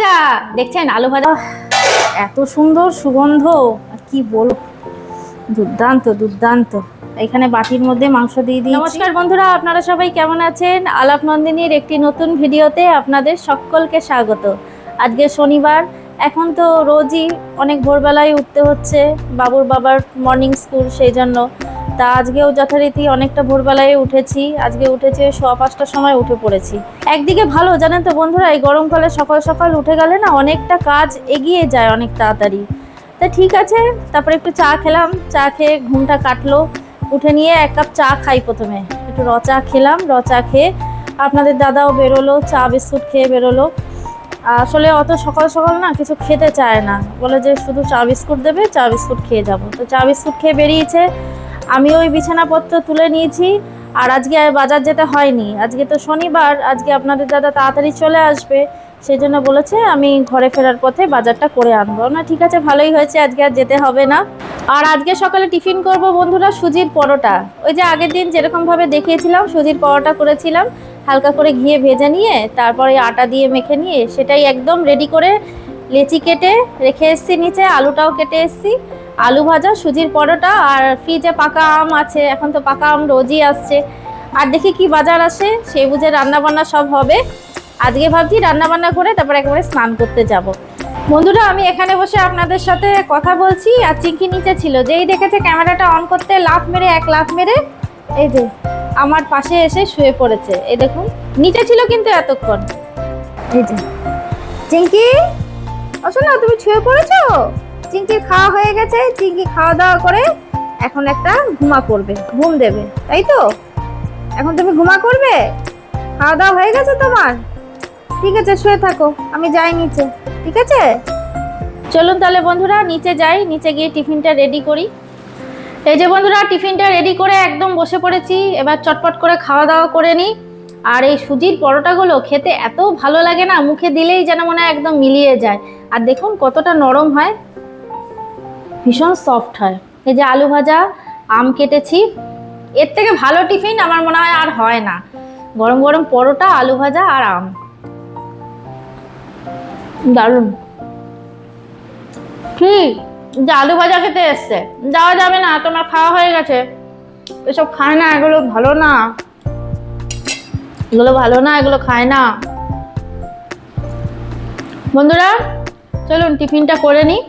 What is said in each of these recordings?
ভাজা দেখছেন, আলু ভাজা। এত সুন্দর সুগন্ধ, কি বলবো, দুর্দান্ত দুর্দান্ত। এখানে বাটির মধ্যে মাংস দিয়ে দিই। নমস্কার বন্ধুরা, আপনারা সবাই কেমন আছেন? আলাপ নন্দিনীর একটি নতুন ভিডিওতে আপনাদের সকলকে স্বাগত। আজকে শনিবার, এখন তো রোজই অনেক ভোরবেলায় উঠতে হচ্ছে, বাবুর বাবার মর্নিং স্কুল, সেই জন্য তা আজকেও যথারীতি অনেকটা ভোরবেলায় উঠেছি। আজকে উঠেছি 5:15টার সময় উঠে পড়েছি। একদিকে ভালো জানেন তো বন্ধুরা, এই গরমকালে সকাল সকাল উঠে গেলে না অনেকটা কাজ এগিয়ে যায় অনেক তাড়াতাড়ি। তা ঠিক আছে, তারপরে একটু চা খেলাম, চা খেয়ে ঘুমটা কাটলো। উঠে নিয়ে 1 কাপ চা খাই, প্রথমে একটু র চা খেলাম। র চা খেয়ে আপনাদের দাদাও বেরোলো, চা বিস্কুট খেয়ে বেরোলো। আসলে অত সকাল সকাল না কিছু খেতে চায় না, বলে যে শুধু চা বিস্কুট দেবে, চা বিস্কুট খেয়ে যাব। তো চা বিস্কুট খেয়ে বেরিয়েছে, আমি ওই বিছানাপত্র তুলে নিয়েছি। আর আজকে বাজার যেতে হয়নি, আজকে তো শনিবার, আজকে আপনাদের দাদা তাড়াতাড়ি চলে আসবে, সেই জন্য বলেছে আমি ঘরে ফেরার পথে বাজারটা করে আনবো। না ঠিক আছে, ভালোই হয়েছে, আজকে আর যেতে হবে না। আর আজকে সকালে টিফিন করব বন্ধুরা সুজির পরোটা। ওই যে আগের দিন যেরকমভাবে দেখিয়েছিলাম সুজির পরোটা করেছিলাম, হালকা করে ঘিয়ে ভেজে নিয়ে তারপরে আটা দিয়ে মেখে নিয়ে সেটাই একদম রেডি করে লেচি কেটে রেখে এসেছি নিচে, আলুটাও কেটে এসেছি। আলু ভাজা, সুজির পরোটা, আর ফ্রিজে পাকা আম আছে, এখন তো পাকা আম রোজই আসছে। আর দেখি কি বাজার আসে, সেই বুঝে রান্নাবান্না সব হবে। আজকে ভাবছি রান্নাবান্না করে তারপর একেবারে স্নান করতে যাব। বন্ধুরা, আমি এখানে বসে আপনাদের সাথে কথা বলছি, আর চিঙ্কি নিচে ছিল, যেই দেখেছে ক্যামেরাটা অন করতে লাফ মেরে, 1 লাফ মেরে এই যে আমার পাশে এসে শুয়ে পড়েছে। এই দেখুন, নিচে ছিল কিন্তু এতক্ষণ। এই যে চিঙ্কি, আসো না, তুমি শুয়ে পড়েছো? চিঙ্কির খাওয়া হয়ে গেছে, চিঙ্কি খাওয়া দাওয়া করে এখন একটা ঘুমা করবে, ঘুম দেবে, তাই তো? এখন তুমি ঘুমা করবে? খাওয়া দাওয়া হয়ে গেছে তোমার? ঠিক আছে, শুয়ে থাকো, আমি যাই নিচে, ঠিক আছে? চলুন তাহলে বন্ধুরা নিচে যাই, নিচে গিয়ে টিফিনটা রেডি করি। এই যে বন্ধুরা, টিফিনটা রেডি করে একদম বসে পড়েছি, এবার চটপট করে খাওয়া দাওয়া করে নিই। আর এই সুজির পরোটাগুলো খেতে এত ভালো লাগে না, মুখে দিলেই যেন মনে হয় একদম মিলিয়ে যায়। আর দেখুন কতটা নরম হয়, ভীষণ সফট হয়। এই যে আলু ভাজা, আম কেটেছি, এর থেকে ভালো টিফিন আমার মনে হয় আর হয় না। গরম গরম পরোটা, আলু ভাজা আর আম, দারুণ। ঠিক যে আলু ভাজা খেতে এসছে, যাওয়া যাবে না, তোমার খাওয়া হয়ে গেছে, এসব খায় না, এগুলো ভালো না, এগুলো ভালো না, এগুলো খায় না। বন্ধুরা চলুন টিফিনটা করে নিই,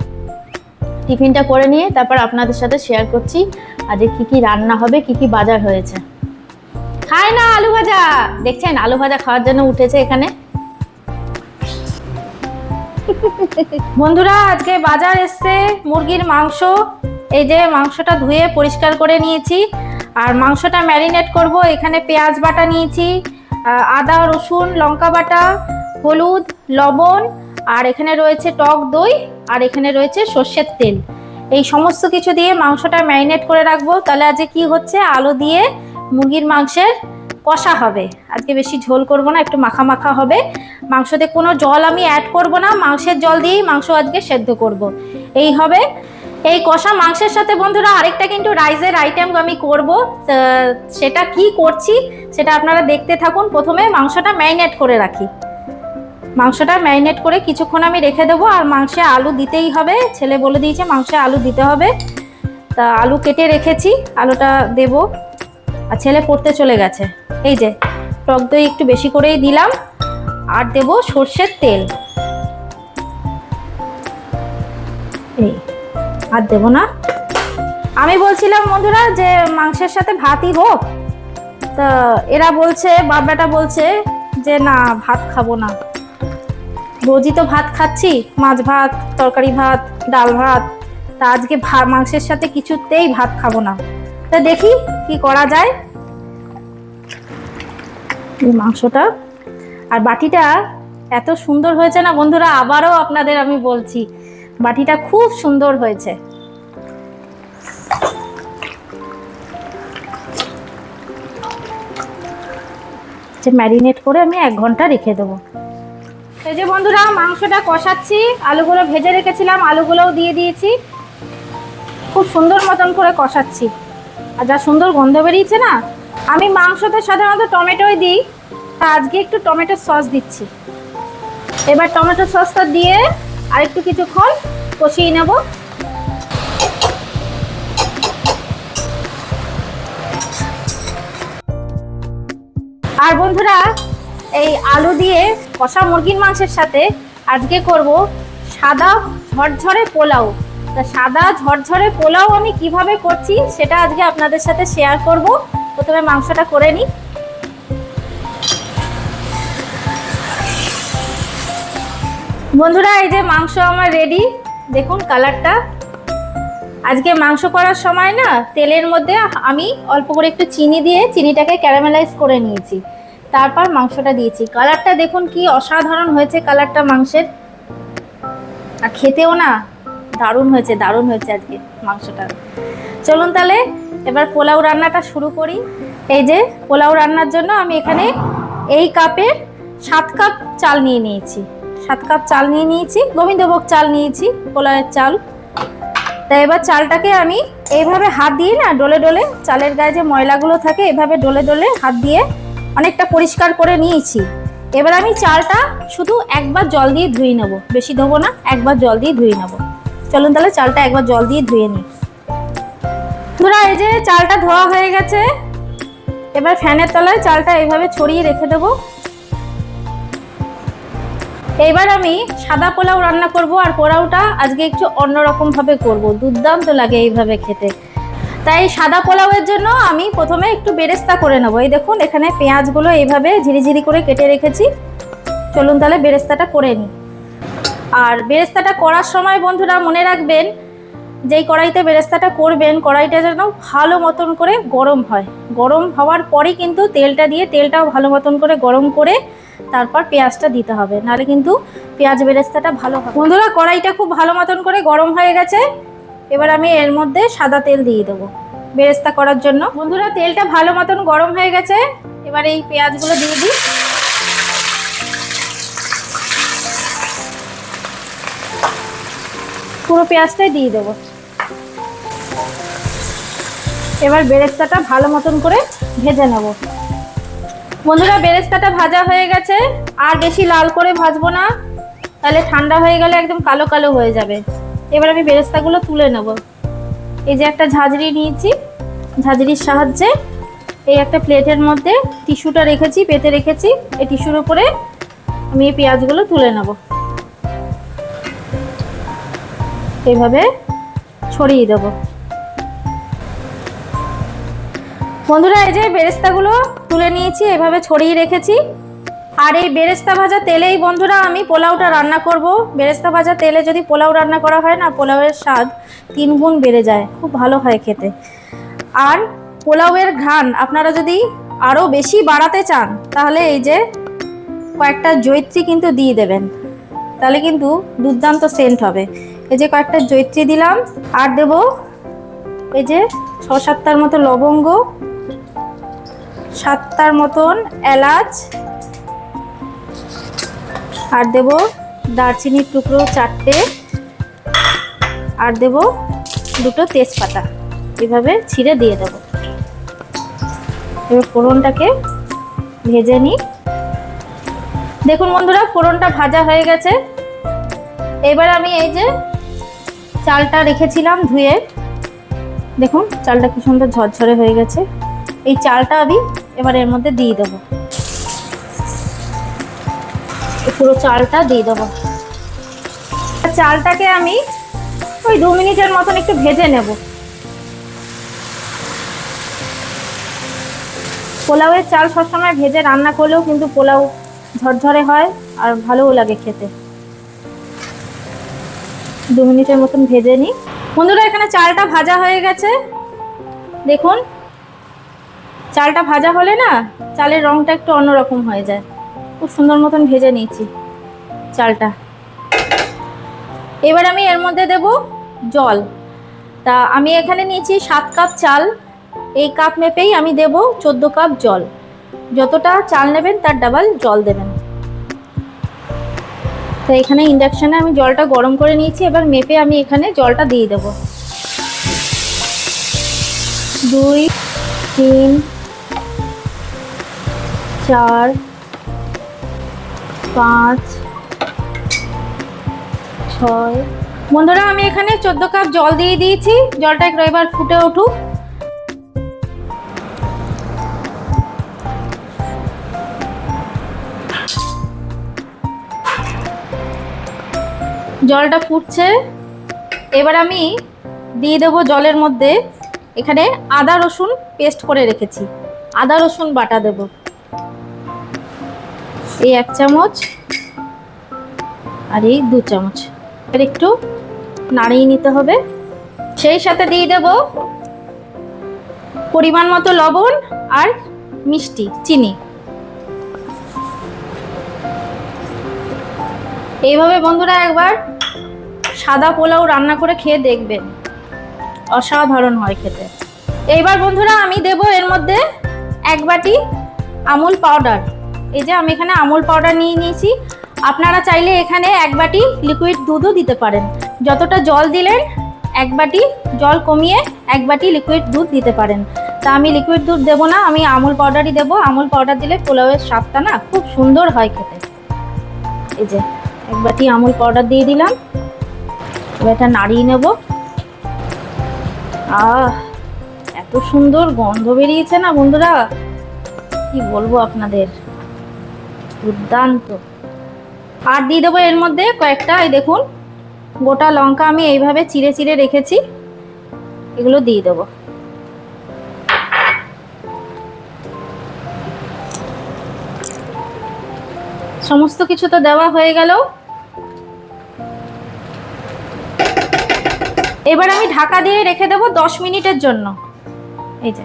টিফিনটা করে নিয়ে তারপর আপনাদের সাথে শেয়ার করছি আজকে কি কি রান্না হবে, কি কি বাজার হয়েছে। খায় না আলু ভাজা, দেখছেন আলু ভাজা খাওয়ার জন্য উঠেছে এখানে। বন্ধুরা আজকে বাজার এসছে মুরগির মাংস। এই যে মাংসটা ধুয়ে পরিষ্কার করে নিয়েছি, আর মাংসটা ম্যারিনেট করব। এখানে পেঁয়াজ বাটা নিয়েছি, আদা রসুন লঙ্কা বাটা, হলুদ, লবণ, আর এখানে রয়েছে টক দই, আর এখানে রয়েছে সর্ষের তেল। এই সমস্ত কিছু দিয়ে মাংসটা ম্যারিনেট করে রাখবো। তাহলে আজকে কি হচ্ছে, আলু দিয়ে মুরগির মাংসের কষা হবে। আজকে বেশি ঝোল করব না, একটু মাখা মাখা হবে। মাংসতে কোনো জল আমি অ্যাড করব না, মাংসের জল দিয়েই মাংস আজকে সেদ্ধ করব। এই হবে এই কষা মাংসের সাথে। বন্ধুরা আরেকটা কিন্তু রাইসের আইটেম আমি করব, সেটা কি করছি সেটা আপনারা দেখতে থাকুন। প্রথমে মাংসটা ম্যারিনেট করে রাখি, মাংসটা ম্যারিনেট করে কিছুক্ষণ আমি রেখে দেবো। আর মাংসে আলু দিতেই হবে, ছেলে বলে দিয়েছে মাংসে আলু দিতে হবে। তা আলু কেটে রেখেছি, আলুটা দেব। আর ছেলে পড়তে চলে গেছে। এই যে টক দই একটু বেশি করেই দিলাম, আর দেব সর্ষের তেল। এই আর দেব না। আমি বলছিলাম বন্ধুরা যে মাংসের সাথে ভাতই হোক, তা এরা বলছে, বাবাটা বলছে যে না ভাত খাবো না, রোজই তো ভাত খাচ্ছি, মাছ ভাত, তরকারি ভাত, ডাল ভাত, তা আজকে মাংসের সাথে কিছুতেই ভাত খাবো না। তা দেখি কি করা যায়। এই মাংসটা আর বাটিটা এত সুন্দর হয়েছে না বন্ধুরা, আবারও আপনাদের আমি বলছি বাটিটা খুব সুন্দর হয়েছে। ম্যারিনেট করে আমি 1 ঘন্টা রেখে দেবো। এই যে বন্ধুরা মাংসটা কষাচ্ছি, আলুগুলো ভেজে রেখেছিলাম, আলুগুলোও দিয়ে দিয়েছি, খুব সুন্দর মতন করে কষাচ্ছি। আর যা সুন্দর গন্ধ বেরিয়েছে না। আমি মাংসতে সাধারণত টমেটোই দিই, তা আজকে একটু টমেটো সস দিচ্ছি। এবার টমেটো সসটা দিয়ে আরেকটু কিছুক্ষণ কষিয়ে নেব। আর বন্ধুরা, এই আলু দিয়ে কষা মুরগির মাংসের সাথে আজকে করব সাদা ঝরঝরে পোলাও। তা সাদা ঝরঝরে পোলাও আমি কিভাবে করছি সেটা আজকে আপনাদের সাথে শেয়ার করব। প্রথমে মাংসটা করে নিই। বন্ধুরা, এই যে মাংস আমার রেডি, দেখুন কালারটা। আজকে মাংস করার সময় না তেলের মধ্যে আমি অল্প করে একটু চিনি দিয়ে চিনিটাকে ক্যারামেলাইজ করে নিয়েছি, তারপর মাংসটা দিয়েছি। কালারটা দেখুন কি অসাধারণ হয়েছে কালারটা মাংসের, আর খেতেও না দারুণ হয়েছে, দারুণ হয়েছে আজকে মাংসটা। চলুন তাহলে এবার পোলাও রান্নাটা শুরু করি। এই যে পোলাও রান্নার জন্য আমি এখানে এই কাপের 7 কাপ চাল নিয়ে নিয়েছি। 7 কাপ চাল নিয়ে নিয়েছি, গোবিন্দভোগ চাল নিয়েছি, পোলাওয়ের চাল। তাই এবার চালটাকে আমি এইভাবে হাত দিয়ে না ডলে ডলে, চালের গায়ে যে ময়লাগুলো থাকে এভাবে ডলে ডলে হাত দিয়ে অনেকটা পরিষ্কার করে নিয়েছি। এবার আমি চালটা শুধু একবার জল দিয়ে ধুয়ে নেব, বেশি ধোবো না, একবার জল দিয়ে ধুয়ে নেব। চলুন তাহলে চালটা একবার জল দিয়ে ধুয়ে নিই। ধুরা, এই যে চালটা ধোয়া হয়ে গেছে। এবার ফ্যানের তলায় চালটা এইভাবে ছড়িয়ে রেখে দেবো। এবার আমি সাদা পোলাও রান্না করব, আর পোলাওটা আজকে একটু অন্যরকম ভাবে করব, দুর্দান্ত লাগে এইভাবে খেতে। তাই সাদা পোলাওয়ের জন্য আমি প্রথমে একটু বেরেস্তা করে নেব। এই দেখুন এখানে পেঁয়াজগুলো এইভাবে ঝিরিঝিরি করে কেটে রেখেছি। চলুন তাহলে বেরেস্তাটা করে নিই। আর বেরেস্তাটা করার সময় বন্ধুরা মনে রাখবেন, যেই কড়াইতে বেরেস্তাটা করবেন কড়াইটা যেন ভালো মতন করে গরম হয়। গরম হওয়ার পরেই কিন্তু তেলটা দিয়ে, তেলটাও ভালো মতন করে গরম করে তারপর পেঁয়াজটা দিতে হবে, নাহলে কিন্তু পেঁয়াজ বেরেস্তাটা ভালো হবে। বন্ধুরা, কড়াইটা খুব ভালো মতন করে গরম হয়ে গেছে। এবার আমি এর মধ্যে সাদা তেল দিয়ে দেবো বেরেস্তা করার জন্য। বন্ধুরা, তেলটা ভালো মতন গরম হয়ে গেছে। এবার এই পেঁয়াজগুলো দিয়ে দিই। পুরো পেঁয়াজটাই দিয়ে দেবো। এবার বেরেস্তাটা ভালো মতন করে ভেজে নেব। বন্ধুরা, বেরেস্তাটা ভাজা হয়ে গেছে। আর বেশি লাল করে ভাজবো না, তাহলে ঠান্ডা হয়ে গেলে একদম কালো কালো হয়ে যাবে। এবার আমি বেরেস্তাগুলো তুলে নেব। এই যে একটা ঝাঁঝরি নিয়েছি, ঝাঁঝরির সাহায্যে এই একটা প্লেটের মধ্যে টিস্যুটা রেখেছি, পেতে রেখেছি। এই টিস্যুর উপরে আমি এই পেঁয়াজগুলো তুলে নেব, এইভাবে ছড়িয়ে দেব। বন্ধুরা, এই যে বেরেস্তাগুলো তুলে নিয়েছি, এভাবে ছড়িয়ে রেখেছি। আর এই বেরেস্তা ভাজা তেলেই বন্ধুরা আমি পোলাওটা রান্না করব। বেরেস্তা ভাজা তেলে যদি পোলাও রান্না করা হয় না, পোলাওয়ের স্বাদ 3 গুণ বেড়ে যায়, খুব ভালো হয় খেতে। আর পোলাওয়ের ঘ্রাণ আপনারা যদি আরও বেশি বাড়াতে চান, তাহলে এই যে কয়েকটা জয়িত্রী কিন্তু দিয়ে দেবেন, তাহলে কিন্তু দুর্দান্ত সেন্ট হবে। এই যে কয়েকটা জয়িত্রী দিলাম, আর দেব এই যে 6-7টার মতো লবঙ্গ, 7টার মতন এলাচ, আর দেব দারচিনির টুকরো 4টে, আর দেব 2টো তেজপাতা, এভাবে ছিঁড়ে দিয়ে দেব। এবার ফোড়নটাকে ভেজে নিই। দেখুন বন্ধুরা, ফোড়নটা ভাজা হয়ে গেছে। এবার আমি এই যে চালটা রেখেছিলাম ধুয়ে, দেখুন চালটা কি সুন্দর ঝরঝরে হয়ে গেছে। এই চালটা আমি এবার এর মধ্যে দিয়ে দেবো, পুরো চালটা দিয়ে দেবো। চালটাকে আমি ওই 2 মিনিটের মতন একটু ভেজে নেব। পোলাওয়ের চাল সবসময় ভেজে রান্না করলেও কিন্তু পোলাও ঝরঝরে হয় আর ভালোও লাগে খেতে। 2 মিনিটের মতন ভেজে নিই। বন্ধুরা, এখানে চালটা ভাজা হয়ে গেছে। দেখুন চালটা ভাজা হলে না চালের রংটা একটু অন্যরকম হয়ে যায়। খুব সুন্দর মতন ভেজে নিয়েছি চালটা। এবার আমি এর মধ্যে দেব জল। তা আমি এখানে নিয়েছি 7 কাপ চাল, এই কাপ মেপেই আমি দেব 14 কাপ জল। যতটা চাল নেবেন তার ডাবল জল দেবেন। তো এখানে ইন্ডাকশানে আমি জলটা গরম করে নিয়েছি। এবার মেপে আমি এখানে জলটা দিয়ে দেব। 2, 3, 4, 5, 6। বন্ধুরা আমি এখানে 14 কাপ জল দিয়ে দিয়েছি, জলটা একটু এবার ফুটে উঠুক। জলটা ফুটছে, এবার আমি দিয়ে দেবো জলের মধ্যে এখানে আদা রসুন পেস্ট করে রেখেছি, আদা রসুন বাটা দেব এই 1 চামচ আর এই 2 চামচ। এর একটু নাড়িয়ে নিতে হবে। সেই সাথে দিয়ে দেব পরিমাণ মতো লবণ আর মিষ্টি চিনি। এইভাবে বন্ধুরা একবার সাদা পোলাও রান্না করে খেয়ে দেখবেন, অসাধারণ হয় খেতে। এইবার বন্ধুরা আমি দেব এর মধ্যে 1 বাটি আমুল পাউডার। এই যে আমি এখানে আমুল পাউডার নিয়ে নিয়েছি, আপনারা চাইলে এখানে 1 বাটি লিকুইড দুধও দিতে পারেন। যতটা জল দিলেন 1 বাটি জল কমিয়ে 1 বাটি লিকুইড দুধ দিতে পারেন। তা আমি লিকুইড দুধ দেবো না, আমি আমুল পাউডারই দেবো। আমুল পাউডার দিলে পোলাওয়ের স্বাদটা না খুব সুন্দর হয় খেতে। এই যে 1 বাটি আমুল পাউডার দিয়ে দিলাম, এবার এটা নাড়িয়ে নেব। এত সুন্দর গন্ধ বেরিয়েছে না বন্ধুরা, কি বলবো আপনাদের, দুর্দান্ত। আর দিয়ে দেবো এর মধ্যে কয়েকটা, এই দেখুন গোটা লঙ্কা আমি এইভাবে চিড়ে চিড়ে রেখেছি, এগুলো দিয়ে দেবো। সমস্ত কিছু তো দেওয়া হয়ে গেল। এবার আমি ঢাকা দিয়ে রেখে দেবো 10 মিনিটের জন্য। এই যে,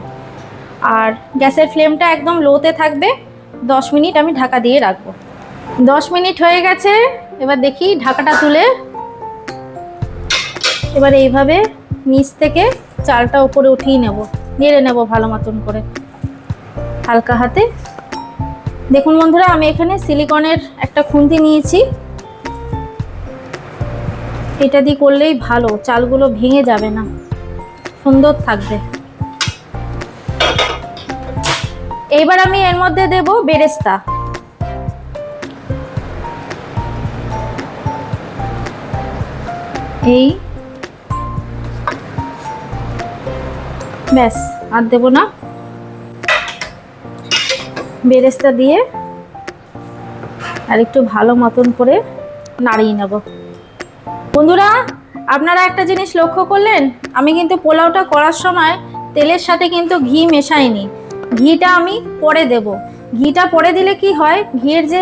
আর গ্যাসের ফ্লেমটা একদম লোতে থাকবে। 10 মিনিট আমি ঢাকা দিয়ে রাখবো। 10 মিনিট হয়ে গেছে, এবার দেখি ঢাকাটা তুলে। এবার এইভাবে নিচ থেকে চালটা উপরে উঠিয়ে নেব, নেড়ে নেব ভালো মতন করে হালকা হাতে। দেখুন বন্ধুরা আমি এখানে সিলিকনের একটা খুন্তি নিয়েছি, এটা দিয়ে করলেই ভালো, চালগুলো ভেঙে যাবে না, সুন্দর থাকবে। এইবার আমি এর মধ্যে দেব বেরেস্তা। এই ব্যাস, আর দেব না। বেরেস্তা দিয়ে আর একটু ভালো মতন করে নাড়িয়ে নেব। বন্ধুরা আপনারা একটা জিনিস লক্ষ্য করলেন, আমি কিন্তু পোলাওটা করার সময় তেলের সাথে কিন্তু ঘি মেশাইনি, ঘিটা আমি পরে দেব। ঘিটা পরে দিলে কি হয়, ঘিয়ের যে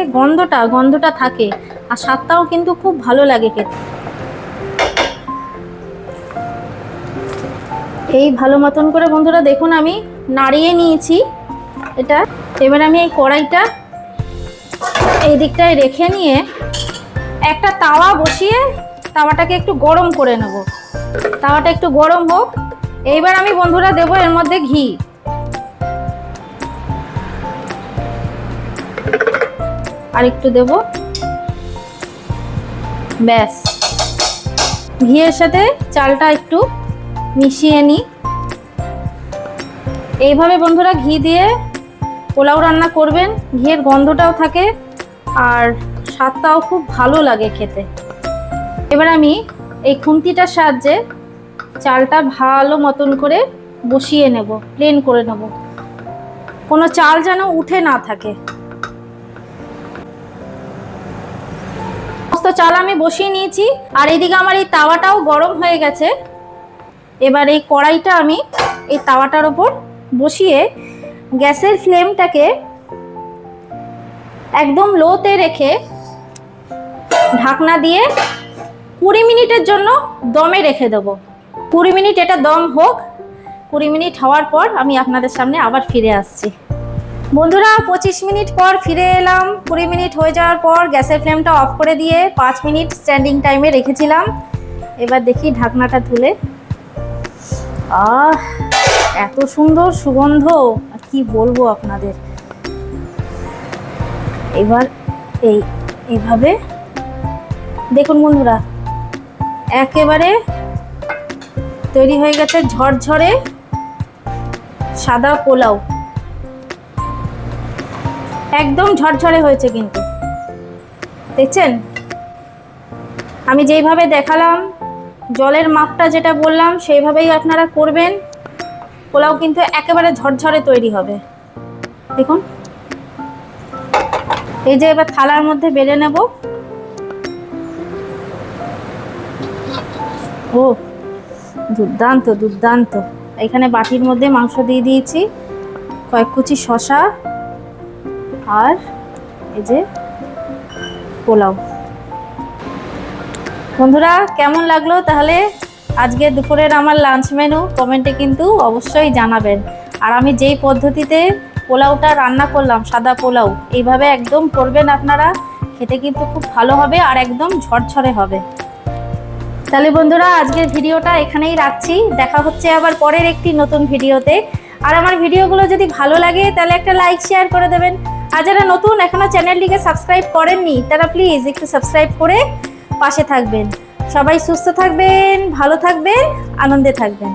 গন্ধটা থাকে আর স্বাদটাও কিন্তু খুব ভালো লাগে খেতে। এই ভালো মতন করে বন্ধুরা দেখুন আমি নাড়িয়ে নিয়েছি এটা। এবার আমি এই কড়াইটা এই দিকটায় রেখে নিয়ে একটা তাওয়া বসিয়ে তাওয়াটাকে একটু গরম করে নেব। তাওয়াটা একটু গরম হোক। এইবার আমি বন্ধুরা দেব এর মধ্যে ঘি। আর একটু দেব, ব্যাস। ঘিয়ের সাথে চালটা একটু মিশিয়ে নিই। এইভাবে বন্ধুরা ঘি দিয়ে পোলাও রান্না করবেন, ঘিয়ের গন্ধটাও থাকে আর স্বাদটাও খুব ভালো লাগে খেতে। এবার আমি এই খুন্তিটার সাহায্যে চালটা ভালো মতন করে বসিয়ে নেব, প্লেন করে নেব, কোনো চাল যেন উঠে না থাকে। সমস্ত চাল আমি বসিয়ে নিয়েছি, আর এইদিকে আমার এই তাওয়াটাও গরম হয়ে গেছে। এবার এই কড়াইটা আমি এই তাওয়াটার ওপর বসিয়ে গ্যাসের ফ্লেমটাকে একদম লোতে রেখে ঢাকনা দিয়ে 20 মিনিটের জন্য দমে রেখে দেবো। 20 মিনিট এটা দম হোক। 20 মিনিট হওয়ার পর আমি আপনাদের সামনে আবার ফিরে আসছি। বন্ধুরা 25 মিনিট পর ফিরে এলাম। 20 মিনিট হয়ে যাওয়ার পর গ্যাসের ফ্লেমটা অফ করে দিয়ে 5 মিনিট স্ট্যান্ডিং টাইমে রেখেছিলাম। এবার দেখি ঢাকনাটা তুলে, এত সুন্দর সুগন্ধ, আর কি বলবো আপনাদের। এবার এইভাবে দেখুন বন্ধুরা, একেবারে তৈরি হয়ে গেছে ঝরঝরে সাদা পোলাও। একদম ঝরঝরে হয়েছে কিন্তু, দেখছেন। আমি যেইভাবে দেখালাম, জলের মাপটা যেটা বললাম সেইভাবেই আপনারা করবেন। পোলাও কিন্তু একেবারে ঝরঝরে তৈরি হবে। দেখুন, এই যে এবার থালার মধ্যে বেড়ে নেব। ও দুর্দান্ত দুর্দান্ত। এখানে বাটির মধ্যে মাংস দিয়ে দিয়েছি, কয়েক কুচি শসা, আর এই যে পোলাও। বন্ধুরা কেমন লাগলো তাহলে আজকে দুপুরের আমার লাঞ্চ মেনু কমেন্টে কিন্তু অবশ্যই জানাবেন। আর আমি যেই পদ্ধতিতে পোলাওটা রান্না করলাম, সাদা পোলাও, এইভাবে একদম করবেন আপনারা, খেতে কিন্তু খুব ভালো হবে আর একদম ঝরঝরে হবে। তাহলে বন্ধুরা আজকের ভিডিওটা এখানেই রাখছি, দেখা হচ্ছে আবার পরের একটি নতুন ভিডিওতে। আর আমার ভিডিওগুলো যদি ভালো লাগে তাহলে একটা লাইক শেয়ার করে দেবেন। আর যারা নতুন এখনো চ্যানেলটিকে সাবস্ক্রাইব করেননি তারা প্লিজ একটু সাবস্ক্রাইব করে পাশে থাকবেন। সবাই সুস্থ থাকবেন, ভালো থাকবেন, আনন্দে থাকবেন।